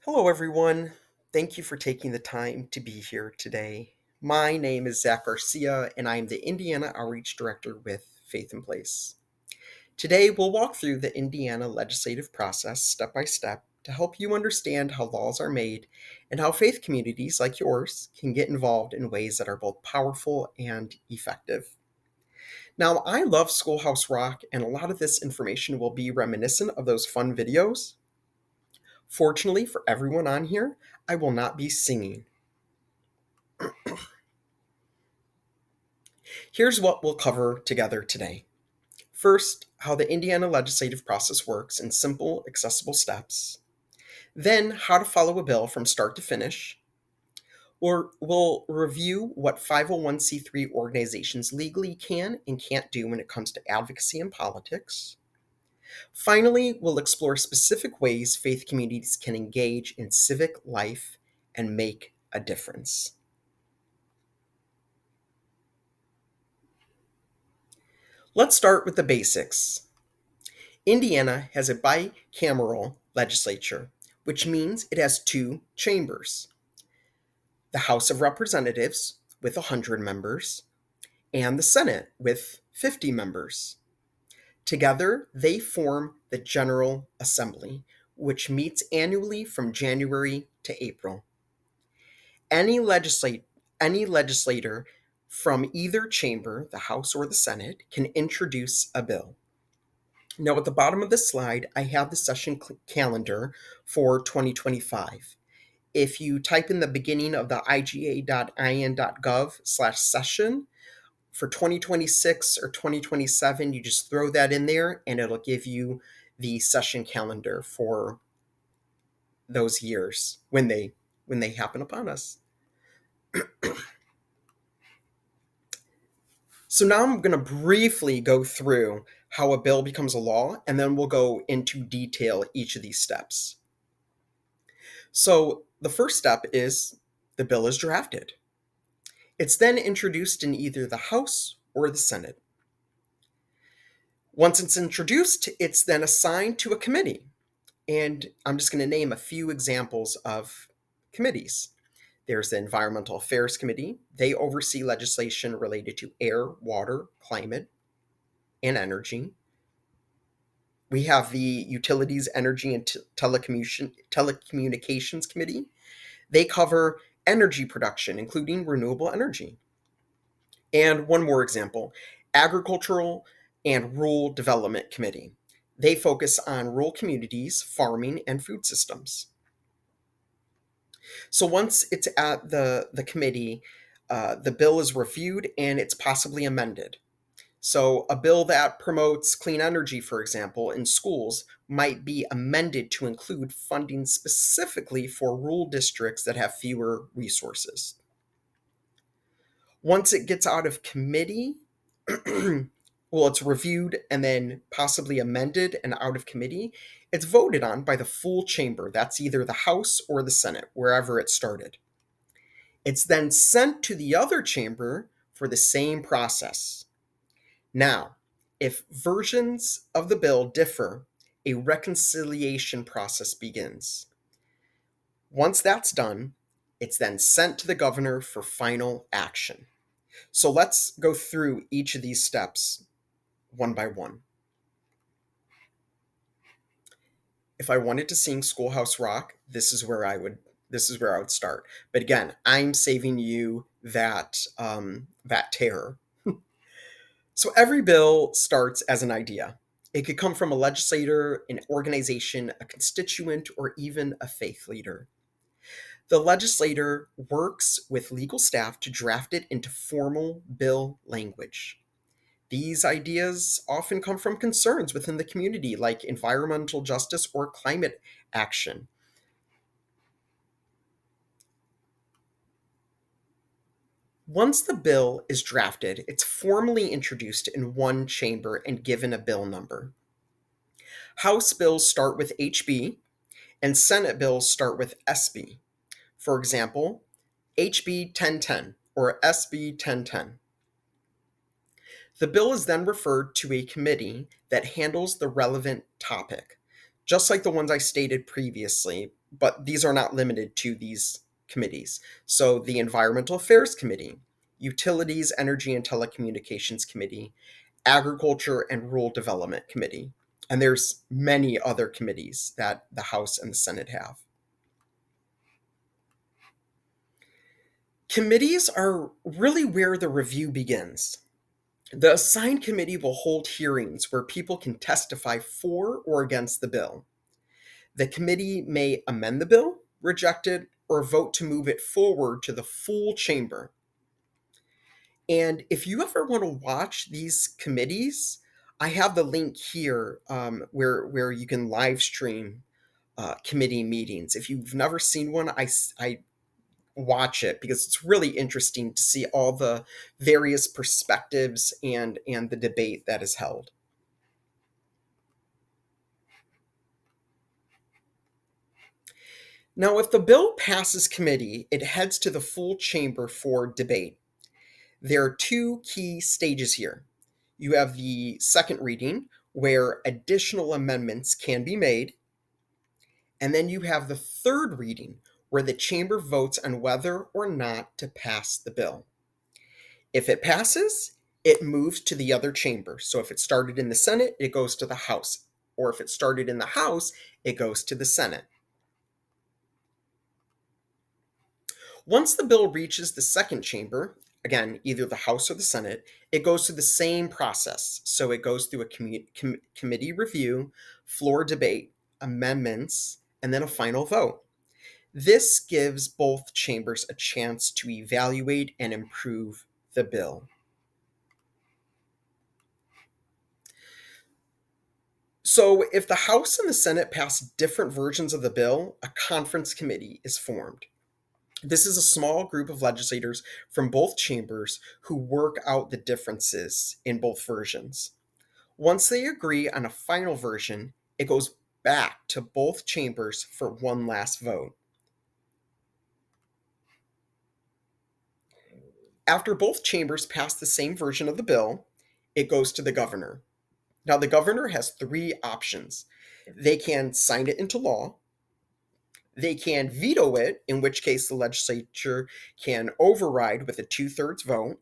Hello, everyone. Thank you for taking the time to be here today. My name is Garcia, and I am the Indiana Outreach Director with Faith in Place. Today, we'll walk through the Indiana legislative process step by step to help you understand how laws are made and how faith communities like yours can get involved in ways that are both powerful and effective. Now, I love Schoolhouse Rock, and a lot of this information will be reminiscent of those fun videos. Fortunately for everyone on here, I will not be singing. Here's what we'll cover together today. First, how the Indiana legislative process works in simple, accessible steps. Then, how to follow a bill from start to finish. Or we'll review what 501c3 organizations legally can and can't do when it comes to advocacy and politics. Finally, we'll explore specific ways faith communities can engage in civic life and make a difference. Let's start with the basics. Indiana has a bicameral legislature, which means it has two chambers: the House of Representatives with 100 members and the Senate with 50 members. Together, they form the General Assembly, which meets annually from January to April. Any legislator from either chamber, the House or the Senate, can introduce a bill. Now, at the bottom of this slide, I have the session calendar for 2025. If you type in the beginning of the iga.in.gov/session for 2026 or 2027, you just throw that in there and it'll give you the session calendar for those years when they happen upon us. So now I'm going to briefly go through how a bill becomes a law, and then we'll go into detail each of these steps. So the first step is the bill is drafted. It's then introduced in either the House or the Senate. Once it's introduced, it's then assigned to a committee. And I'm just going to name a few examples of committees. There's the Environmental Affairs Committee. They oversee legislation related to air, water, climate, and energy. We have the Utilities, Energy, and Telecommunications Committee. They cover energy production, including renewable energy. And one more example, Agricultural and Rural Development Committee. They focus on rural communities, farming, and food systems. So once it's at the committee, the bill is reviewed and it's possibly amended. So a bill that promotes clean energy, for example, in schools might be amended to include funding specifically for rural districts that have fewer resources. Once it gets out of committee, well, it's reviewed and then possibly amended and out of committee, it's voted on by the full chamber. That's either the House or the Senate, wherever it started. It's then sent to the other chamber for the same process. Now, if versions of the bill differ, a reconciliation process begins. Once that's done, it's then sent to the governor for final action. So let's go through each of these steps one by one. If I wanted to sing Schoolhouse Rock, this is where I would start. But again, I'm saving you that terror. So every bill starts as an idea. It could come from a legislator, an organization, a constituent, or even a faith leader. The legislator works with legal staff to draft it into formal bill language. These ideas often come from concerns within the community, like environmental justice or climate action. Once the bill is drafted, it's formally introduced in one chamber and given a bill number. House bills start with HB, and Senate bills start with SB. For example, HB 1010 or SB 1010. The bill is then referred to a committee that handles the relevant topic, just like the ones I stated previously, but these are not limited to these committees. So the Environmental Affairs Committee, Utilities, Energy and Telecommunications Committee, Agriculture and Rural Development Committee. And there's many other committees that the House and the Senate have. Committees are really where the review begins. The assigned committee will hold hearings where people can testify for or against the bill. The committee may amend the bill, reject it, or vote to move it forward to the full chamber. And if you ever want to watch these committees, I have the link here where you can live stream committee meetings. If you've never seen one, I watch it because it's really interesting to see all the various perspectives and the debate that is held. Now, if the bill passes committee, it heads to the full chamber for debate. There are two key stages here. You have the second reading, where additional amendments can be made, and then you have the third reading, where the chamber votes on whether or not to pass the bill. If it passes, it moves to the other chamber. So if it started in the Senate, it goes to the House. Or if it started in the House, it goes to the Senate. Once the bill reaches the second chamber, again, either the House or the Senate, it goes through the same process. So it goes through a committee review, floor debate, amendments, and then a final vote. This gives both chambers a chance to evaluate and improve the bill. So, if the House and the Senate pass different versions of the bill, a conference committee is formed. This is a small group of legislators from both chambers who work out the differences in both versions. Once they agree on a final version, it goes back to both chambers for one last vote. After both chambers pass the same version of the bill, it goes to the governor. Now, the governor has three options. They can sign it into law, they can veto it, in which case the legislature can override with a two-thirds vote,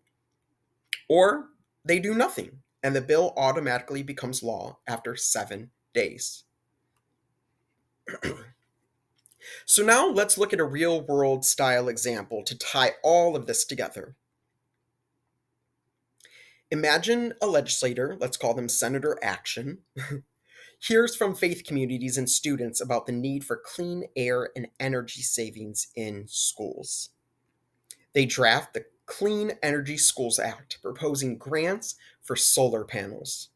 or they do nothing, and the bill automatically becomes law after 7 days. So now let's look at a real-world style example to tie all of this together. Imagine a legislator, let's call them Senator Action, hears from faith communities and students about the need for clean air and energy savings in schools. They draft the Clean Energy Schools Act, proposing grants for solar panels.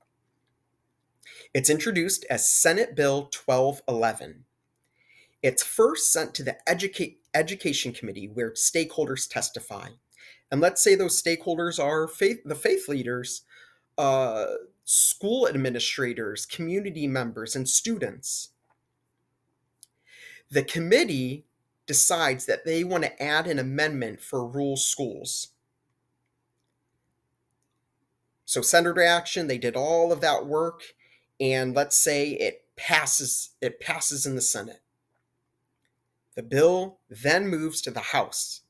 It's introduced as Senate Bill 1211. It's first sent to the Education Committee where stakeholders testify. And let's say those stakeholders are the faith leaders, uh, school administrators, community members, and students. The committee decides that they want to add an amendment for rural schools. So Senator Action, they did all of that work, and let's say it passes in the Senate. The bill then moves to the House,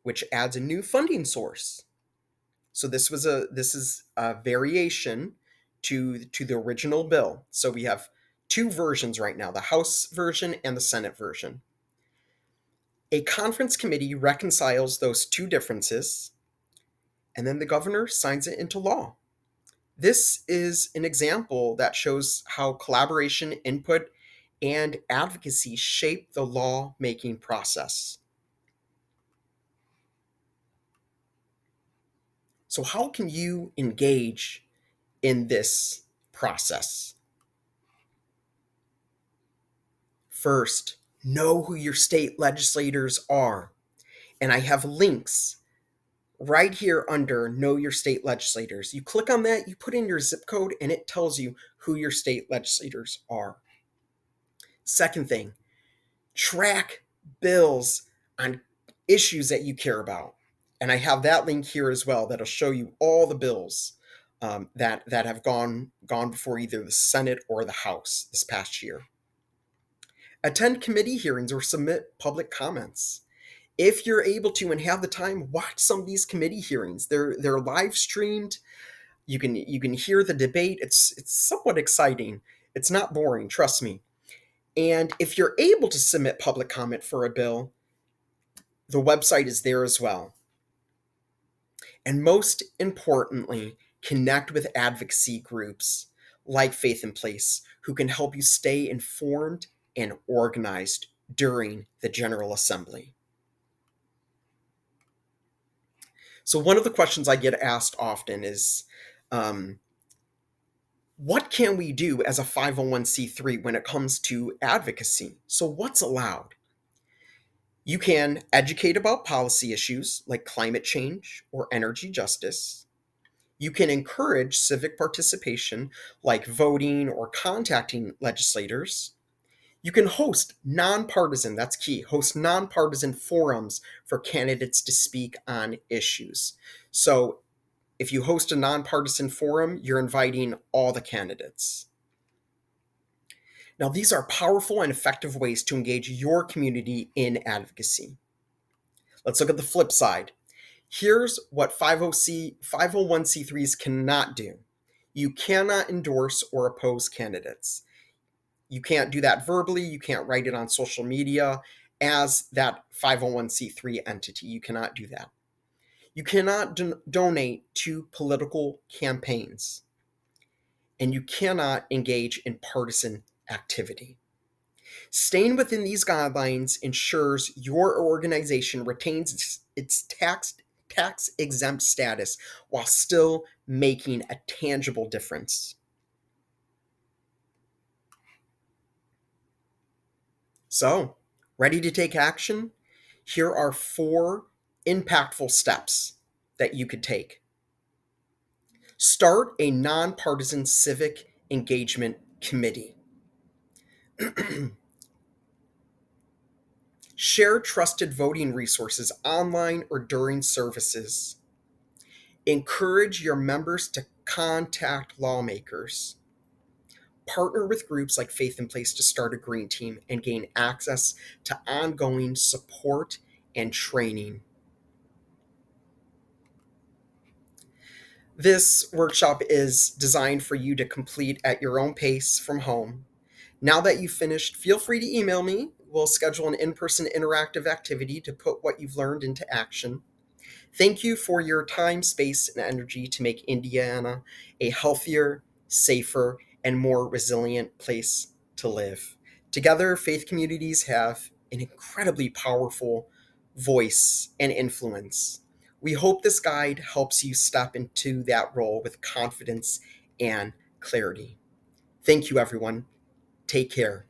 which adds a new funding source. So this is a variation to the original bill. So we have two versions right now, the House version and the Senate version. A conference committee reconciles those two differences, and then the governor signs it into law. This is an example that shows how collaboration, input, and advocacy shape the law-making process. So how can you engage in this process? First, know who your state legislators are. And I have links right here under Know Your State Legislators. You click on that, you put in your zip code, and it tells you who your state legislators are. Second thing, track bills on issues that you care about. And I have that link here as well that'll show you all the bills that have gone before either the Senate or the House this past year. Attend committee hearings or submit public comments. If you're able to and have the time, watch some of these committee hearings. They're live streamed. You can hear the debate. It's somewhat exciting. It's not boring, trust me. And if you're able to submit public comment for a bill, the website is there as well. And most importantly, connect with advocacy groups like Faith in Place who can help you stay informed and organized during the General Assembly. So, one of the questions I get asked often is um, what can we do as a 501c3 when it comes to advocacy? So, what's allowed? You can educate about policy issues like climate change or energy justice. You can encourage civic participation like voting or contacting legislators. You can host nonpartisan, that's key, host nonpartisan forums for candidates to speak on issues. So if you host a nonpartisan forum, you're inviting all the candidates. Now, these are powerful and effective ways to engage your community in advocacy. Let's look at the flip side. Here's what 501c3s cannot do. You cannot endorse or oppose candidates. You can't do that verbally. You can't write it on social media as that 501c3 entity. You cannot do that. You cannot donate to political campaigns. And you cannot engage in partisan activity. Staying within these guidelines ensures your organization retains its tax exempt status while still making a tangible difference. So, ready to take action? Here are 4 impactful steps that you could take. Start a nonpartisan civic engagement committee. Share trusted voting resources online or during services. Encourage your members to contact lawmakers. Partner with groups like Faith in Place to start a green team and gain access to ongoing support and training. This workshop is designed for you to complete at your own pace from home. Now that you've finished, feel free to email me. We'll schedule an in-person interactive activity to put what you've learned into action. Thank you for your time, space, and energy to make Indiana a healthier, safer, and more resilient place to live. Together, faith communities have an incredibly powerful voice and influence. We hope this guide helps you step into that role with confidence and clarity. Thank you, everyone. Take care.